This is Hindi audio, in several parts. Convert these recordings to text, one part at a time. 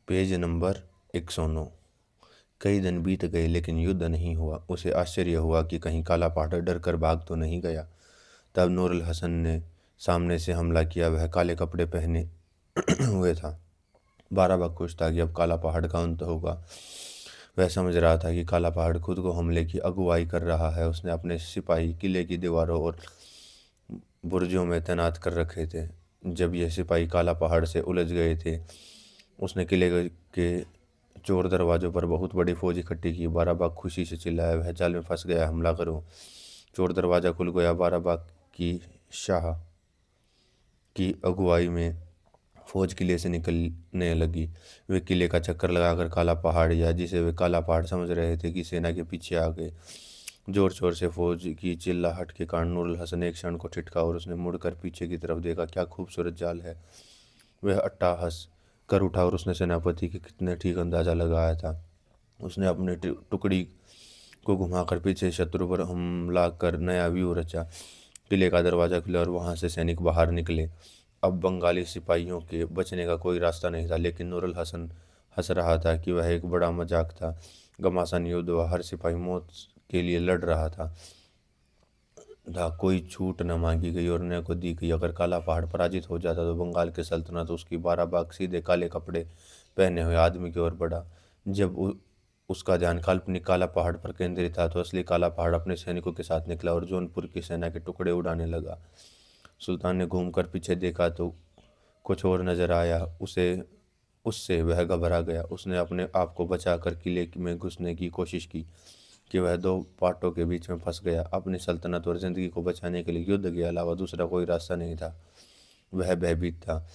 Page number 109। कई दिन बीत गए लेकिन युद्ध नहीं हुआ। उसे आश्चर्य हुआ कि कहीं काला पहाड़ डर कर भाग तो नहीं गया। तब नूरुल हसन ने सामने से हमला किया। वह काले कपड़े पहने हुए था। बाराबाग खुश था कि अब काला पहाड़ का अंत होगा। वह समझ रहा था कि काला पहाड़ खुद को हमले की अगुवाई कर रहा है। उसने अपने सिपाही किले की दीवारों और बुर्जों में तैनात कर रखे थे। जब यह सिपाही काला पहाड़ से उलझ गए थे, उसने किले के चोर दरवाजों पर बहुत बड़ी फौज इकट्ठी की। बाराबाग खुशी से चिल्लाया, वह जाल में फंस गया, हमला करो। चोर दरवाजा खुल गया। बाराबाग की शाह की अगुवाई में फौज किले से निकलने लगी। वे किले का चक्कर लगाकर काला पहाड़, या जिसे वे काला पहाड़ समझ रहे थे, की सेना के पीछे आ गए। जोर शोर से फौज की चिल्लाहट के कारण नूरुल हसन एक क्षण को ठिठका और उसने मुड़कर पीछे की तरफ देखा। क्या खूबसूरत जाल है! वह अट्टहास कर उठा और उसने सेनापति के कितने ठीक अंदाजा लगाया था। उसने अपनी टुकड़ी को घुमाकर पीछे शत्रु पर हमला कर नया व्यू रचा। किले का दरवाजा खुला और वहां से सैनिक बाहर निकले। अब बंगाली सिपाहियों के बचने का कोई रास्ता नहीं था, लेकिन नूरुल हसन हंस रहा था कि वह एक बड़ा मजाक था। घमासान युद्ध हुआ। हर सिपाही मौत के लिए लड़ रहा था। कोई छूट न मांगी गई और न को दी गई। अगर काला पहाड़ पराजित हो जाता तो बंगाल की सल्तनत उसकी बाराबाग सीधे काले कपड़े पहने हुए आदमी की ओर बढ़ा। जब उसका ध्यान काल्पनिक काला पहाड़ पर केंद्रित था, तो असली काला पहाड़ अपने सैनिकों के साथ निकला और जौनपुर की सेना के टुकड़े उड़ाने लगा। सुल्तान ने घूमकर पीछे देखा तो कुछ और नजर आया। उसे उससे वह घबरा गया। उसने अपने आप को बचाकर किले में घुसने की कोशिश की कि वह दो पाटों के बीच में फंस गया। अपनी सल्तनत और जिंदगी को बचाने के लिए युद्ध के अलावा दूसरा कोई रास्ता नहीं था। वह भयभीत था।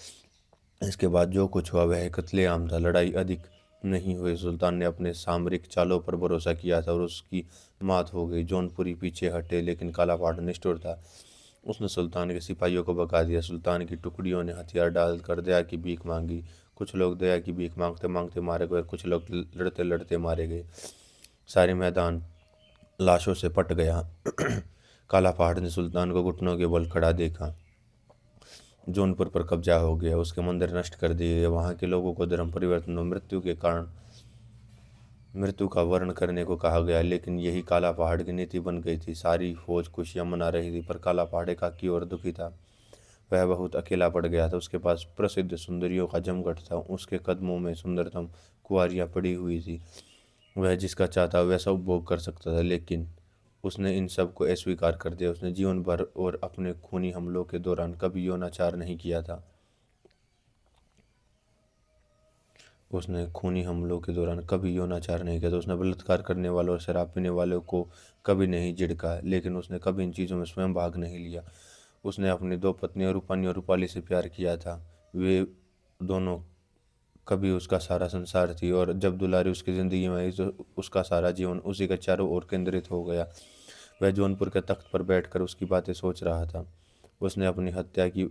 इसके बाद जो कुछ हुआ वह कत्लेआम था। लड़ाई अधिक नहीं हुई। सुल्तान ने अपने सामरिक चालों पर भरोसा किया था और उसकी मात हो गई। जौनपुरी पीछे हटे, लेकिन काला पहाड़ निष्ठुर था। उसने सुल्तान के सिपाहियों को भगा दिया। सुल्तान की टुकड़ियों ने हथियार डालकर दया की भीख मांगी। कुछ लोग दया की भीख मांगते मांगते मारे गए, कुछ लोग लड़ते लड़ते मारे गए। सारे मैदान लाशों से पट गया। काला पहाड़ ने सुल्तान को घुटनों के बल खड़ा देखा। जौनपुर पर कब्जा हो गया। उसके मंदिर नष्ट कर दिए गए। वहां के लोगों को धर्म परिवर्तन और मृत्यु के कारण मृत्यु का वर्ण करने को कहा गया, लेकिन यही काला पहाड़ की नीति बन गई थी। सारी फौज खुशियां मना रही थी, पर काला पहाड़ एकाकी और दुखी था। वह बहुत अकेला पड़ गया था। उसके पास प्रसिद्ध सुंदरियों का जमघट था। उसके कदमों में सुंदरतम कुंवारियां पड़ी हुई थी। वह जिसका चाहता वैसा उपभोग कर सकता था, लेकिन उसने इन सब को अस्वीकार कर दिया। उसने जीवन भर और अपने खूनी हमलों के दौरान कभी यौनाचार नहीं किया था। उसने खूनी हमलों के दौरान कभी यौनाचार नहीं किया था। उसने बलात्कार करने वालों और शराब पीने वालों को कभी नहीं झिड़का, लेकिन उसने कभी इन चीज़ों में स्वयं भाग नहीं लिया। उसने अपनी दो पत्नियों रूपानी और रूपाली से प्यार किया था। वे दोनों कभी उसका सारा संसार थी, और जब दुलारी उसकी ज़िंदगी में आई तो उसका सारा जीवन उसी के चारों ओर केंद्रित हो गया। वह जौनपुर के तख्त पर बैठकर उसकी बातें सोच रहा था। उसने अपनी हत्या की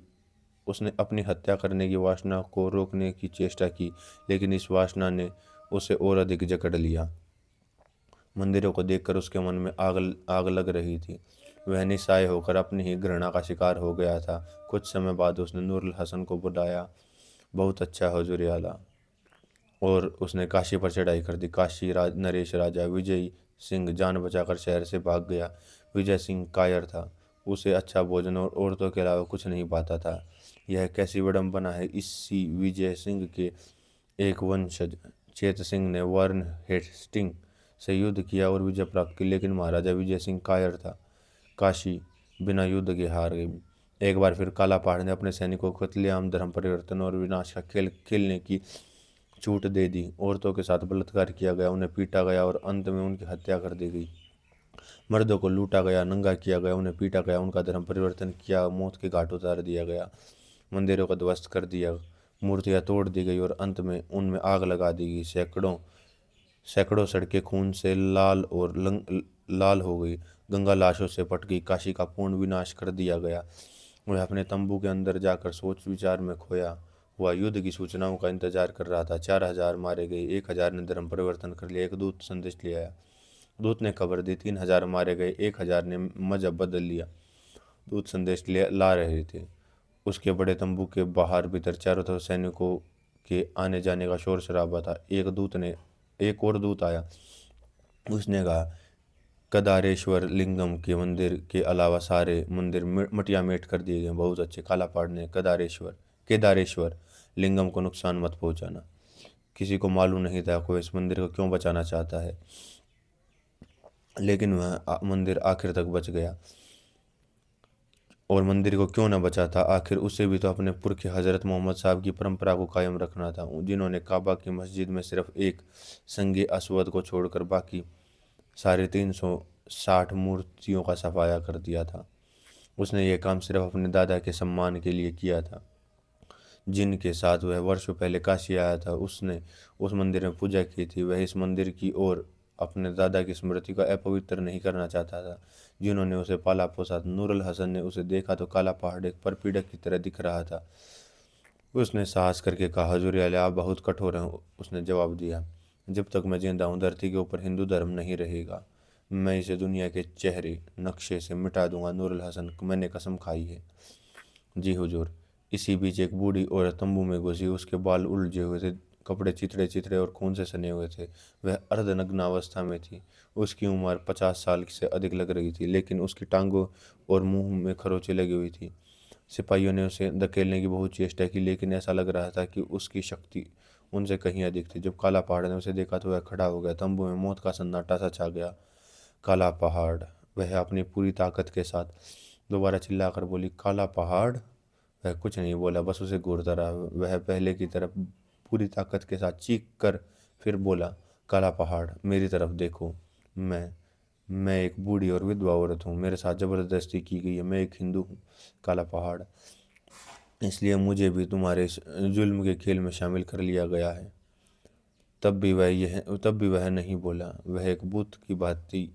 उसने अपनी हत्या करने की वासना को रोकने की चेष्टा की, लेकिन इस वासना ने उसे और अधिक जकड़ लिया। मंदिरों को देखकर उसके मन में आग आग लग रही थी। वह निस्सहाय होकर अपनी ही घृणा का शिकार हो गया था। कुछ समय बाद उसने नूरुल हसन को बुलाया। बहुत अच्छा हुजूर आला। और उसने काशी पर चढ़ाई कर दी। नरेश राजा विजय सिंह जान बचाकर शहर से भाग गया। विजय सिंह कायर था। उसे अच्छा भोजन और औरतों के अलावा कुछ नहीं पाता था। यह कैसी विडंबना है! इसी विजय सिंह के एक वंशज चेत सिंह ने वारन हेस्टिंग से युद्ध किया और विजय प्राप्त की, लेकिन महाराजा विजय सिंह कायर था। काशी बिना युद्ध के हार गई। एक बार फिर काला पहाड़ ने अपने सैनिकों को कत्लेआम, धर्म परिवर्तन और विनाश का खेल खेलने की छूट दे दी। औरतों के साथ बलात्कार किया गया, उन्हें पीटा गया और अंत में उनकी हत्या कर दी गई। मर्दों को लूटा गया, नंगा किया गया, उन्हें पीटा गया, उनका धर्म परिवर्तन किया, मौत के घाट उतार दिया गया। मंदिरों को ध्वस्त कर दिया, मूर्तियां तोड़ दी गई और अंत में उनमें आग लगा दी गई। सैकड़ों सैकड़ों सड़कें खून से लाल हो गई। गंगा लाशों से पट गई। काशी का पूर्ण विनाश कर दिया गया। वह अपने तंबू के अंदर जाकर सोच विचार में खोया हुआ युद्ध की सूचनाओं का इंतजार कर रहा था। 4,000 मारे गए, 1,000 ने धर्म परिवर्तन कर लिया। एक दूत संदेश ले आया। दूत ने खबर दी, 3,000 मारे गए, 1,000 ने मजहब बदल लिया। दूत ला रहे थे। उसके बड़े तंबू के बाहर भीतर चारों तरफ सैनिकों के आने जाने का शोर शराबा था। एक और दूत आया। उसने कहा, केदारेश्वर लिंगम के मंदिर के अलावा सारे मंदिर मटिया मेट कर दिए गए। बहुत अच्छे। काला पहाड़ ने केदारेश्वर लिंगम को नुकसान मत पहुंचाना। किसी को मालूम नहीं था कोई इस मंदिर को क्यों बचाना चाहता है, लेकिन वह मंदिर आखिर तक बच गया। और मंदिर को क्यों न बचा था, आखिर उसे भी तो अपने पुरखे हजरत मोहम्मद साहब की परंपरा को कायम रखना था, जिन्होंने काबा की मस्जिद में सिर्फ एक संगे असवद को छोड़कर बाकी साढ़े 360 मूर्तियों का सफाया कर दिया था। उसने ये काम सिर्फ अपने दादा के सम्मान के लिए किया था, जिनके साथ वह वर्षों पहले काशी आया था। उसने उस मंदिर में पूजा की थी। वह इस मंदिर की और अपने दादा की स्मृति को अपवित्र नहीं करना चाहता था, जिन्होंने उसे पाला पोसा था। नूरुल हसन ने उसे देखा तो काला पहाड़ एक परपीड़क की तरह दिख रहा था। उसने साहस करके कहा, हजूर आला, आप बहुत कठोर हैं। उसने जवाब दिया, जब तक मैं जिंदा हूँ धरती के ऊपर हिंदू धर्म नहीं रहेगा। मैं इसे दुनिया के चेहरे नक्शे से मिटा दूंगा। नूरुल हसन, मैंने कसम खाई है। जी हुजूर। इसी बीच एक बूढ़ी औरत तंबू में घुसी। उसके बाल उलझे हुए थे, कपड़े चिथड़े चिथड़े और खून से सने हुए थे। वह अर्धनग्नावस्था में थी। उसकी उम्र 50 साल से अधिक लग रही थी, लेकिन उसकी टांगों और मुंह में खरोंचें लगी हुई थी। सिपाहियों ने उसे धकेलने की बहुत चेष्टा की, लेकिन ऐसा लग रहा था कि उसकी शक्ति उनसे कहीं अधिक थी। जब काला पहाड़ ने उसे देखा तो वह खड़ा हो गया। तंबू में मौत का सन्नाटा सा छा गया। काला पहाड़, वह अपनी पूरी ताकत के साथ दोबारा चिल्लाकर बोली, काला पहाड़। वह कुछ नहीं बोला, बस उसे घूरता रहा। वह पहले की तरफ पूरी ताकत के साथ चीख कर फिर बोला, काला पहाड़, मेरी तरफ देखो। मैं एक बूढ़ी और विधवा औरत हूँ। मेरे साथ जबरदस्ती की गई है। मैं एक हिंदू हूँ काला पहाड़, इसलिए मुझे भी तुम्हारे इस जुल्म के खेल में शामिल कर लिया गया है। तब भी वह नहीं बोला। वह एक बुत की भांति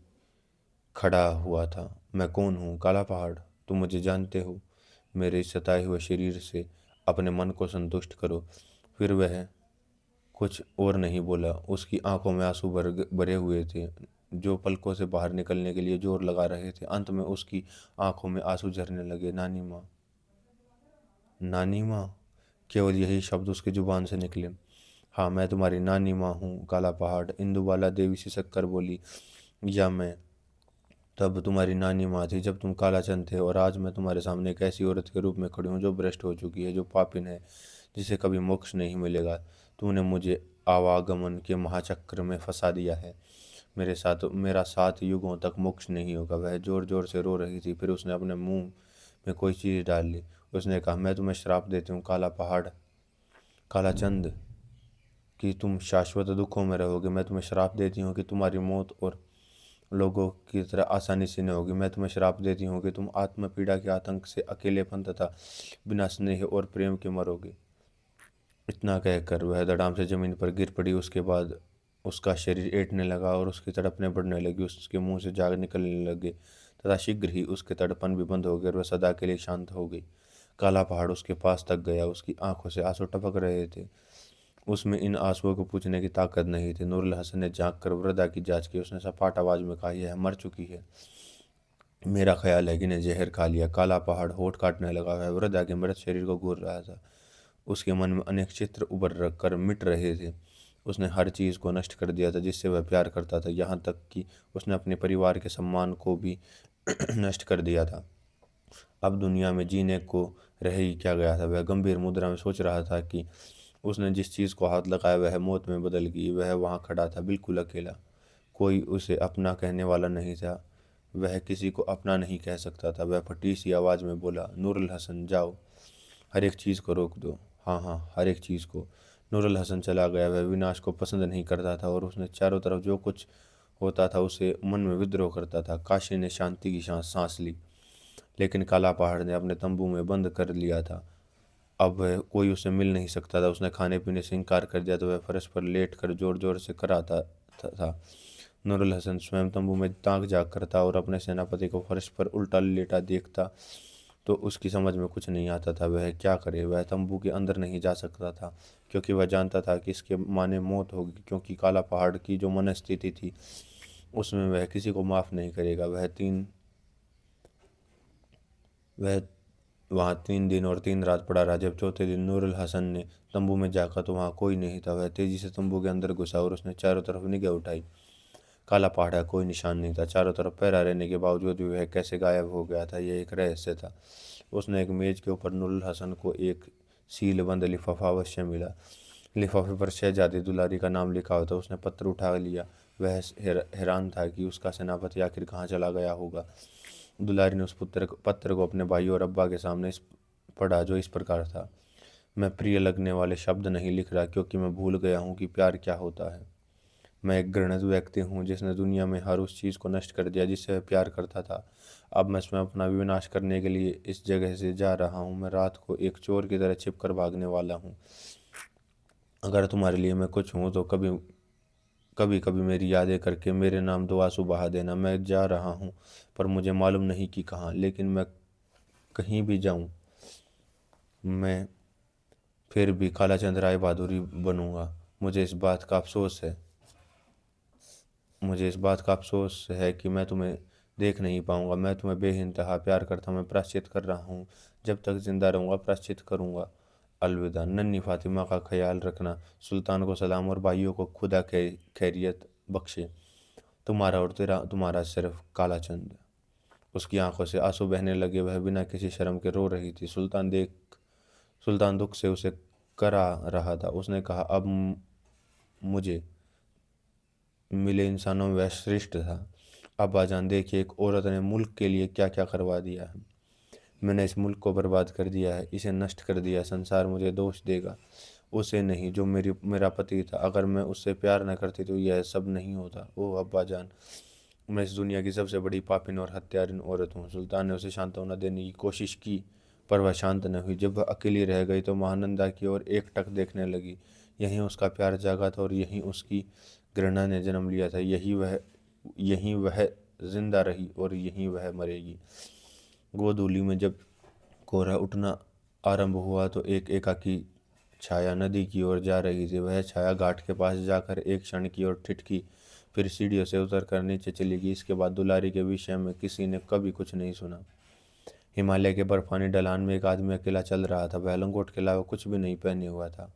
खड़ा हुआ था। मैं कौन हूँ काला पहाड़? तुम मुझे जानते हो? मेरे इस सताए हुए शरीर से अपने मन को संतुष्ट करो। फिर वह कुछ और नहीं बोला। उसकी आंखों में आंसू भरे हुए थे, जो पलकों से बाहर निकलने के लिए जोर लगा रहे थे। अंत में उसकी आंखों में आंसू झरने लगे। नानी माँ, नानी माँ, केवल यही शब्द उसकी जुबान से निकले। हाँ, मैं तुम्हारी नानी माँ हूँ काला पहाड़, इंदुबाला देवी सिसक कर बोली। या मैं तब तुम्हारी नानी माँ थी जब तुम कालाचंद थे, और आज मैं तुम्हारे सामने एक ऐसी औरत के रूप में खड़ी हूँ जो भ्रष्ट हो चुकी है, जो पापिन है, जिसे कभी मोक्ष नहीं मिलेगा। तूने मुझे आवागमन के महाचक्र में फंसा दिया है। मेरा 7 युगों तक मोक्ष नहीं होगा। वह जोर जोर से रो रही थी। फिर उसने अपने मुंह में कोई चीज़ डाल ली। उसने कहा, मैं तुम्हें श्राप देती हूँ काला पहाड़, कालाचंद, कि तुम शाश्वत दुखों में रहोगे। मैं तुम्हें श्राप देती हूँ कि तुम्हारी मौत और लोगों की तरह आसानी से न होगी। मैं तुम्हें श्राप देती हूँ कि तुम आत्म पीड़ा के आतंक से, अकेलेपन तथा बिना स्नेह और प्रेम के मरोगे। इतना कहकर वह धड़ाम से जमीन पर गिर पड़ी। उसके बाद उसका शरीर ऐंठने लगा और उसकी तड़पने बढ़ने लगी। उसके मुंह से झाग निकलने लगे तथा शीघ्र ही उसके तड़पन भी बंद हो गए और वह सदा के लिए शांत हो गई। काला पहाड़ उसके पास तक गया। उसकी आंखों से आंसू टपक रहे थे। उसमें इन आंसुओं को पूछने की ताकत नहीं थी। नूरुल हसन ने झांक कर वृद्धा की जांच की। उसने सपाट आवाज में कहा, यह मर चुकी है। मेरा ख्याल है कि ने जहर खा लिया। काला पहाड़ होठ काटने लगा। वह वृद्धा के मृत शरीर को घूर रहा था। उसके मन में अनेक चित्र उभर कर मिट रहे थे। उसने हर चीज़ को नष्ट कर दिया था जिससे वह प्यार करता था, यहाँ तक कि उसने अपने परिवार के सम्मान को भी नष्ट कर दिया था। अब दुनिया में जीने को रह ही क्या गया था। वह गंभीर मुद्रा में सोच रहा था कि उसने जिस चीज़ को हाथ लगाया वह मौत में बदल गई। वह वहाँ खड़ा था, बिल्कुल अकेला। कोई उसे अपना कहने वाला नहीं था। वह किसी को अपना नहीं कह सकता था। वह फटी सी आवाज़ में बोला, नूरुल हसन, जाओ, हर एक चीज़ को रोक दो। हाँ हाँ, हर एक चीज़ को। नूरुल हसन चला गया। वह विनाश को पसंद नहीं करता था और उसने चारों तरफ जो कुछ होता था उसे मन में विद्रोह करता था। काशी ने शांति की सांस ली, लेकिन काला पहाड़ ने अपने तंबू में बंद कर लिया था। अब वह कोई उसे मिल नहीं सकता था। उसने खाने पीने से इनकार कर दिया तो वह फर्श पर लेट कर जोर जोर से कराता था। नूरुल हसन स्वयं तंबू में ताक झाँक करता और अपने सेनापति को फर्श पर उल्टा लेटा देखता तो उसकी समझ में कुछ नहीं आता था। वह क्या करे? वह तंबू के अंदर नहीं जा सकता था, क्योंकि वह जानता था कि इसके माने मौत होगी, क्योंकि काला पहाड़ की जो मनस्थिति थी उसमें वह किसी को माफ़ नहीं करेगा। वह वहाँ 3 दिन और 3 रात पड़ा रहा। जब चौथे दिन नूरुल हसन ने तंबू में झाँका तो वहाँ कोई नहीं था। वह तेजी से तंबू के अंदर घुसा और उसने चारों तरफ निगाह उठाई। काला पहाड़, कोई निशान नहीं था। चारों तरफ पहरा रहने के बावजूद भी वह कैसे गायब हो गया था, यह एक रहस्य था। उसने एक मेज के ऊपर नूरुल हसन को एक सीलबंद लिफाफा अवश्य मिला। लिफाफे पर शहजादी दुलारी का नाम लिखा हुआ था। उसने पत्र उठा लिया। वह हैरान था कि उसका सेनापति आखिर कहाँ चला गया होगा। दुलारी ने उस पत्र को अपने भाई और अब्बा के सामने पढ़ा, जो इस प्रकार था। मैं प्रिय लगने वाले शब्द नहीं लिख रहा, क्योंकि मैं भूल गया हूँ कि प्यार क्या होता है। मैं एक घृणित व्यक्ति हूँ जिसने दुनिया में हर उस चीज़ को नष्ट कर दिया जिससे वह प्यार करता था। अब मैं स्वयं अपना विनाश करने के लिए इस जगह से जा रहा हूँ। मैं रात को एक चोर की तरह छिप कर भागने वाला हूँ। अगर तुम्हारे लिए मैं कुछ हूँ तो कभी कभी कभी मेरी यादें करके मेरे नाम दो आंसू बहा देना। मैं जा रहा हूँ, पर मुझे मालूम नहीं कि कहाँ। लेकिन मैं कहीं भी जाऊँ, मैं फिर भी कालाचंद राय बहादुर बनूंगा। मुझे इस बात का अफसोस है कि मैं तुम्हें देख नहीं पाऊंगा। मैं तुम्हें बेइंतहा प्यार करता हूँ। मैं प्रायश्चित कर रहा हूँ। जब तक जिंदा रहूंगा प्रायश्चित करूंगा। अलविदा। नन्ही फातिमा का ख्याल रखना। सुल्तान को सलाम और भाइयों को खुदा खैरियत बख्शे। तुम्हारा और तुम्हारा सिर्फ कालाचंद। उसकी आंखों से आंसू बहने लगे। वह बिना किसी शर्म के रो रही थी। सुल्तान दुख से उसे करा रहा था। उसने कहा, अब मुझे मिले इंसानों में वह श्रेष्ठ था। अब्बाजान, देखिए एक औरत ने मुल्क के लिए क्या क्या करवा दिया है। मैंने इस मुल्क को बर्बाद कर दिया है, इसे नष्ट कर दिया है। संसार मुझे दोष देगा, उसे नहीं जो मेरा पति था। अगर मैं उससे प्यार न करती तो यह सब नहीं होता। ओह अब्बाजान, मैं इस दुनिया की सबसे बड़ी पापिन और हत्यारिन औरत हूँ। सुल्तान ने उसे सांत्वना देने की कोशिश की, पर वह शांत न हुई। जब वह अकेली रह गई तो महानंदा की ओर एकटक देखने लगी। यहीं उसका प्यार जागा था और यहीं उसकी घृणा ने जन्म लिया था। यहीं वह जिंदा रही और यहीं वह मरेगी। गोधूली में जब कोहरा उठना आरंभ हुआ तो एक एकाकी छाया नदी की ओर जा रही थी। वह छाया घाट के पास जाकर एक क्षण की ओर ठिठकी, फिर सीढ़ियों से उतरकर नीचे चली गई। इसके बाद दुलारी के विषय में किसी ने कभी कुछ नहीं सुना। हिमालय के बर्फानी ढलान में एक आदमी अकेला चल रहा था। वह लंगोट के अलावा कुछ भी नहीं पहने हुआ था।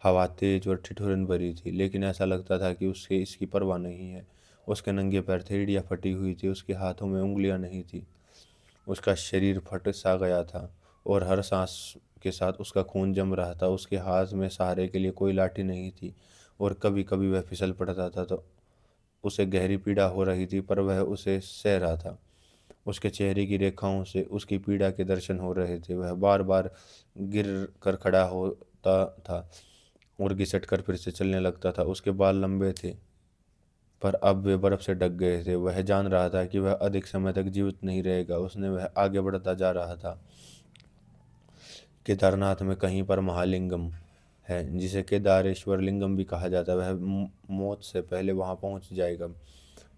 हवा तेज और ठिठुरन भरी थी, लेकिन ऐसा लगता था कि उसे इसकी परवाह नहीं है। उसके नंगे पैर थे, एड़ियाँ फटी हुई थी, उसके हाथों में उंगलियां नहीं थी। उसका शरीर फट सा गया था और हर सांस के साथ उसका खून जम रहा था। उसके हाथ में सहारे के लिए कोई लाठी नहीं थी और कभी कभी वह फिसल पड़ता था तो उसे गहरी पीड़ा हो रही थी, पर वह उसे सह रहा था। उसके चेहरे की रेखाओं से उसकी पीड़ा के दर्शन हो रहे थे। वह बार बार गिर कर खड़ा होता था और घिसट कर फिर से चलने लगता था। उसके बाल लंबे थे, पर अब वे बर्फ से ढक गए थे। वह जान रहा था कि वह अधिक समय तक जीवित नहीं रहेगा। उसने वह आगे बढ़ता जा रहा था। केदारनाथ में कहीं पर महालिंगम है, जिसे केदारेश्वर लिंगम भी कहा जाता है। वह मौत से पहले वहां पहुंच जाएगा।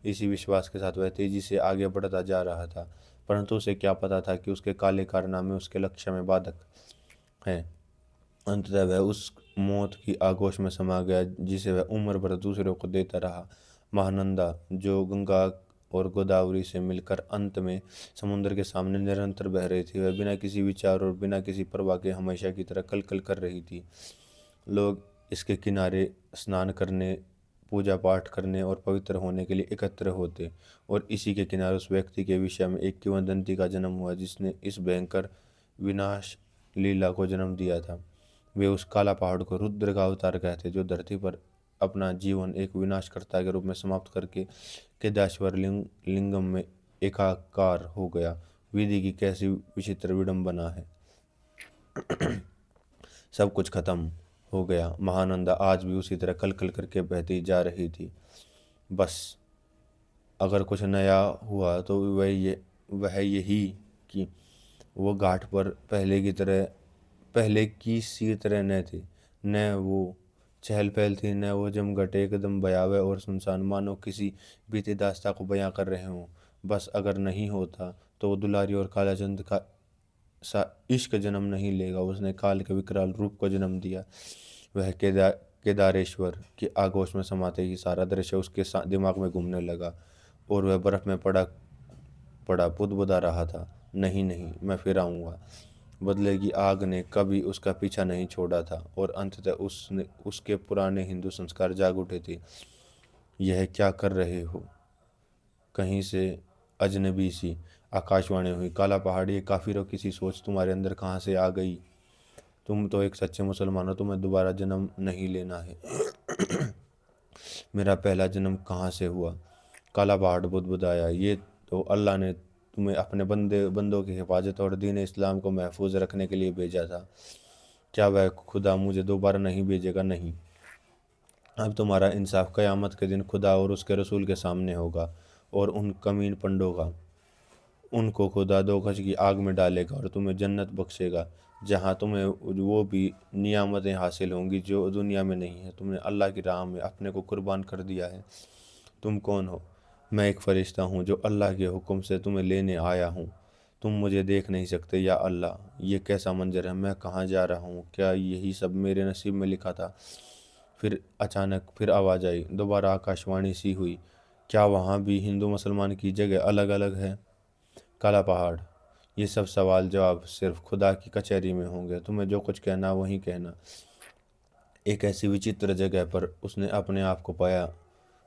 इसी विश्वास के साथ वह तेजी से आगे बढ़ता जा रहा था, परंतु उसे क्या पता था कि उसके काले कारनामे उसके लक्ष्य में बाधक हैं। अंततः वह उस मौत की आगोश में समा गया जिसे वह उम्र भर दूसरों को देता रहा। महानंदा, जो गंगा और गोदावरी से मिलकर अंत में समुद्र के सामने निरंतर बह रही थी, वह बिना किसी विचार और बिना किसी परवाह के हमेशा की तरह कल कल कर रही थी। लोग इसके किनारे स्नान करने, पूजा पाठ करने और पवित्र होने के लिए एकत्र होते, और इसी के किनारे उस व्यक्ति के विषय में एक किंवदंती का जन्म हुआ जिसने इस भयंकर विनाश लीला को जन्म दिया था। वे उस काला पहाड़ को रुद्र का अवतार कहते, जो धरती पर अपना जीवन एक विनाशकर्ता के रूप में समाप्त करके केदारेश्वर लिंगम में एकाकार हो गया। विधि की कैसी विचित्र विडंबना है। सब कुछ खत्म हो गया। महानंदा आज भी उसी तरह कल कल करके बहती जा रही थी। बस अगर कुछ नया हुआ तो वह यही कि वो घाट पर पहले की सी तरह न थे। न वो चहल पहल थी, न वो जमघट, एकदम भयावह और सुनसान, मानो किसी बीती दास्ता को बयां कर रहे हों। बस अगर नहीं होता तो वो दुलारी और कालाचंद का सा इश्क जन्म नहीं लेगा। उसने काल के विकराल रूप को जन्म दिया। वह केदारेश्वर की आगोश में समाते ही सारा दृश्य उसके दिमाग में घूमने लगा और वह बर्फ में पड़ा पड़ा बुदबुदा रहा था। नहीं नहीं, मैं फिर आऊँगा। बदले की आग ने कभी उसका पीछा नहीं छोड़ा था और अंततः उसने उसके पुराने हिंदू संस्कार जाग उठे थे। यह क्या कर रहे हो? कहीं से अजनबी सी आकाशवाणी हुई। काला पहाड़, ये काफिरों की सी सोच तुम्हारे अंदर कहाँ से आ गई? तुम तो एक सच्चे मुसलमान हो, तुम्हें दोबारा जन्म नहीं लेना है। मेरा पहला जन्म कहाँ से हुआ? काला पहाड़ बुदबुदाया। ये तो अल्लाह ने तुम्हें अपने बंदों की हिफाजत और दीन इस्लाम को महफूज रखने के लिए भेजा था। क्या वह खुदा मुझे दोबारा नहीं भेजेगा? नहीं। अब तुम्हारा इंसाफ क़यामत के दिन खुदा और उसके रसूल के सामने होगा, और उन कमीन पंडों का उनको खुदा दो गज की आग में डालेगा और तुम्हें जन्नत बख्शेगा, जहाँ तुम्हें वो भी नियामतें हासिल होंगी जो दुनिया में नहीं है। तुमने अल्लाह की राह में अपने को कुर्बान कर दिया है। तुम कौन हो? मैं एक फरिश्ता हूँ जो अल्लाह के हुक्म से तुम्हें लेने आया हूँ। तुम मुझे देख नहीं सकते। या अल्लाह, ये कैसा मंजर है? मैं कहाँ जा रहा हूँ? क्या यही सब मेरे नसीब में लिखा था? फिर अचानक फिर आवाज़ आई, दोबारा आकाशवाणी सी हुई। क्या वहाँ भी हिंदू मुसलमान की जगह अलग अलग है? काला पहाड़, ये सब सवाल जवाब सिर्फ खुदा की कचहरी में होंगे। तुम्हें जो कुछ कहना वही कहना। एक ऐसी विचित्र जगह पर उसने अपने आप को पाया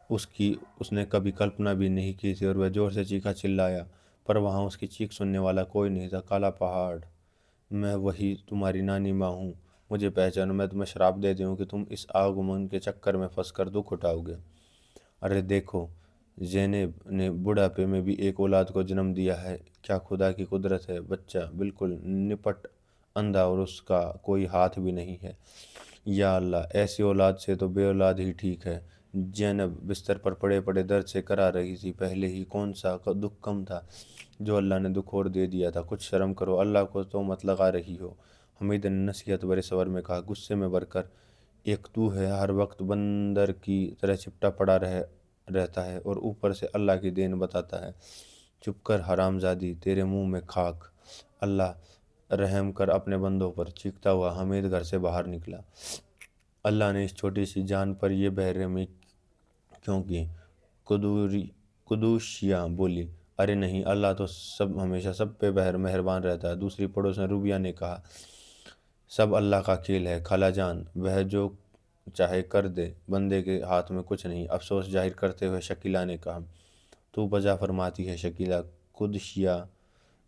उसकी उसने कभी कल्पना भी नहीं की थी, और वह जोर से चीखा चिल्लाया, पर वहाँ उसकी चीख सुनने वाला कोई नहीं था। काला पहाड़, मैं वही तुम्हारी नानी माँ हूँ। मुझे पहचानो। मैं तुम्हें श्राप देती हूँ कि तुम इस आगमन के चक्कर में फंसकर दुख उठाओगे। अरे देखो, ज़ैनेब ने बुढ़ापे में भी एक औलाद को जन्म दिया है। क्या खुदा की कुदरत है? बच्चा बिल्कुल निपट अंधा और उसका कोई हाथ भी नहीं है। या अल्लाह, ऐसी औलाद से तो बे औलाद ही ठीक है। ज़ैनब बिस्तर पर पड़े पड़े दर्द से करा रही थी। पहले ही कौन सा दुख कम था जो अल्लाह ने दुख और दे दिया था। कुछ शर्म करो, अल्लाह को तो मत लगा रही हो। हमीद ने नसीहत भरे स्वर में कहा, गुस्से में भरकर। एक तू है, हर वक्त बंदर की तरह चिपटा पड़ा रहता है और ऊपर से अल्लाह की देन बताता है। चुप कर हरामजादी, तेरे मुंह में खाक। अल्लाह रहम कर अपने बंदों पर। चीखता हुआ हमीद घर से बाहर निकला। अल्लाह ने इस छोटी सी जान पर यह बेरहमी क्यों की? कुदूरी कुदूशिया बोली, अरे नहीं, अल्लाह तो सब हमेशा सब पे मेहरबान रहता है। दूसरी पड़ोसन रूबिया ने कहा, सब अल्लाह का खेल है खालाजान, वह जो चाहे कर दे, बंदे के हाथ में कुछ नहीं। अफसोस जाहिर करते हुए शकीला ने कहा, तू बजा फरमाती है शकीला। कुदशिया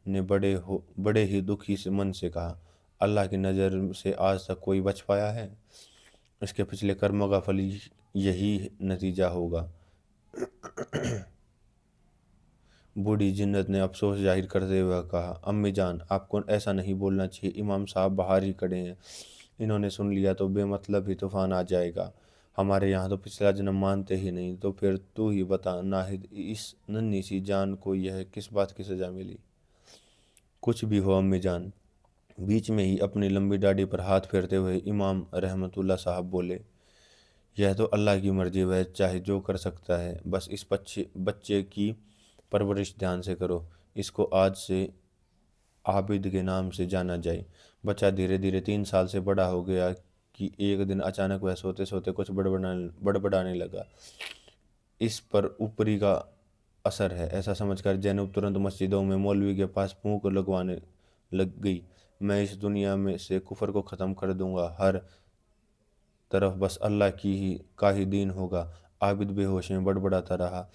ने बड़े ही दुखी से मन से कहा, अल्लाह की नज़र से आज तक कोई बच पाया है? इसके पिछले कर्मों का फल यही नतीजा होगा। बूढ़ी जिन्नत ने अफसोस जाहिर करते हुए कहा, अम्मी जान, आपको ऐसा नहीं बोलना चाहिए। इमाम साहब बाहर ही खड़े हैं, इन्होंने सुन लिया तो बेमतलब ही तूफान आ जाएगा। हमारे यहाँ तो पिछला जन्म मानते ही नहीं। तो फिर तू ही बता नाहिद, इस नन्ही सी जान को यह किस बात की सज़ा मिली? कुछ भी हो अम्मी जान, बीच में ही अपनी लंबी दाढ़ी पर हाथ फेरते हुए इमाम रहमतुल्लाह साहब बोले, यह तो अल्लाह की मर्जी, वह चाहे जो कर सकता है। बस इस बच्चे बच्चे की परवरिश ध्यान से करो। इसको आज से आबिद के नाम से जाना जाए। बच्चा धीरे धीरे 3 साल से बड़ा हो गया कि एक दिन अचानक वह सोते सोते कुछ बड़बड़ाने लगा। इस पर ऊपरी का असर है, ऐसा समझकर जैनब तुरंत मस्जिदों में मौलवी के पास फूंक लगवाने लग गई। मैं इस दुनिया में से कुफर को ख़त्म कर दूंगा, हर तरफ बस अल्लाह का ही दीन होगा। आबिद बेहोश में बड़बड़ाता रहा।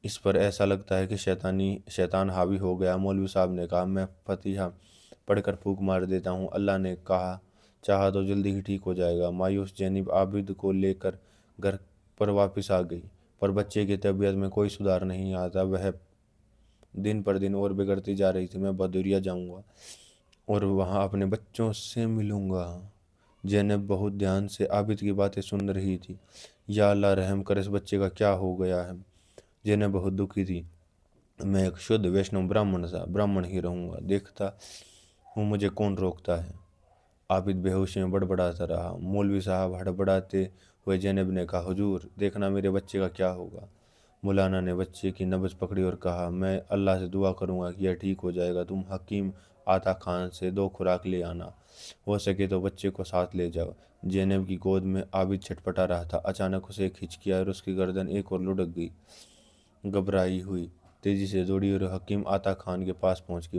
इस पर ऐसा लगता है कि शैतान हावी हो गया। मौलवी साहब ने कहा, मैं फतिहा पढ़कर फूंक मार देता हूँ, अल्लाह ने कहा चाहा तो जल्दी ही ठीक हो जाएगा। मायूस जैनब आबिद को लेकर घर पर वापस आ गई, पर बच्चे की तबीयत में कोई सुधार नहीं आता। वह दिन पर दिन और बिगड़ती जा रही थी। मैं भदौरिया जाऊंगा और वहाँ अपने बच्चों से मिलूंगा। जैनब बहुत ध्यान से आबिद की बातें सुन रही थी। या अल्लाह, रहम कर, इस बच्चे का क्या हो गया है? जैनब बहुत दुखी थी। मैं एक शुद्ध वैष्णव ब्राह्मण ही रहूंगा, देखता हूँ मुझे कौन रोकता है। आबिद बेहोशी में बड़बड़ाता रहा। मौलवी साहब हड़बड़ाते हुए जैनब ने कहा, हुजूर देखना मेरे बच्चे का क्या होगा। मौलाना ने बच्चे की नब्ज पकड़ी और कहा, मैं अल्लाह से दुआ करूंगा कि यह ठीक हो जाएगा। तुम हकीम आता खान से 2 खुराक ले आना, हो सके तो बच्चे को साथ ले जाओ। जैनब की गोद में आबिद छटपटा रहा था। अचानक उसे एक हिचकी आई और उसकी गर्दन एक और लुढ़क गई। घबराई हुई तेजी से दौड़ी और हकीम आता खान के पास पहुंच गई।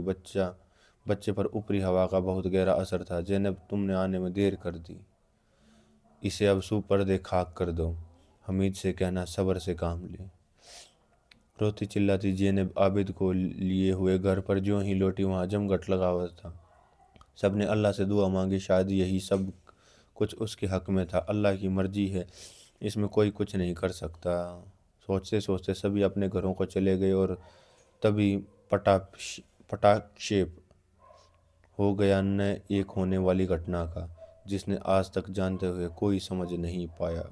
बच्चे पर ऊपरी हवा का बहुत गहरा असर था। ज़ैनब, तुमने आने में देर कर दी, इसे अब सुपर्दे खाक कर दो। हमीद से कहना, सब्र से काम ले। रोती चिल्लाती ज़ैनब आबिद को लिए हुए घर पर ज्यों ही लौटी, वहाँ जमघट लगा हुआ था। सबने अल्लाह से दुआ मांगी, शायद यही सब कुछ उसके हक में था। अल्लाह की मर्जी है, इसमें कोई कुछ नहीं कर सकता। सोचते सोचते सभी अपने घरों को चले गए और तभी पटाक्षेप हो गया न एक होने वाली घटना का, जिसने आज तक जानते हुए कोई समझ नहीं पाया।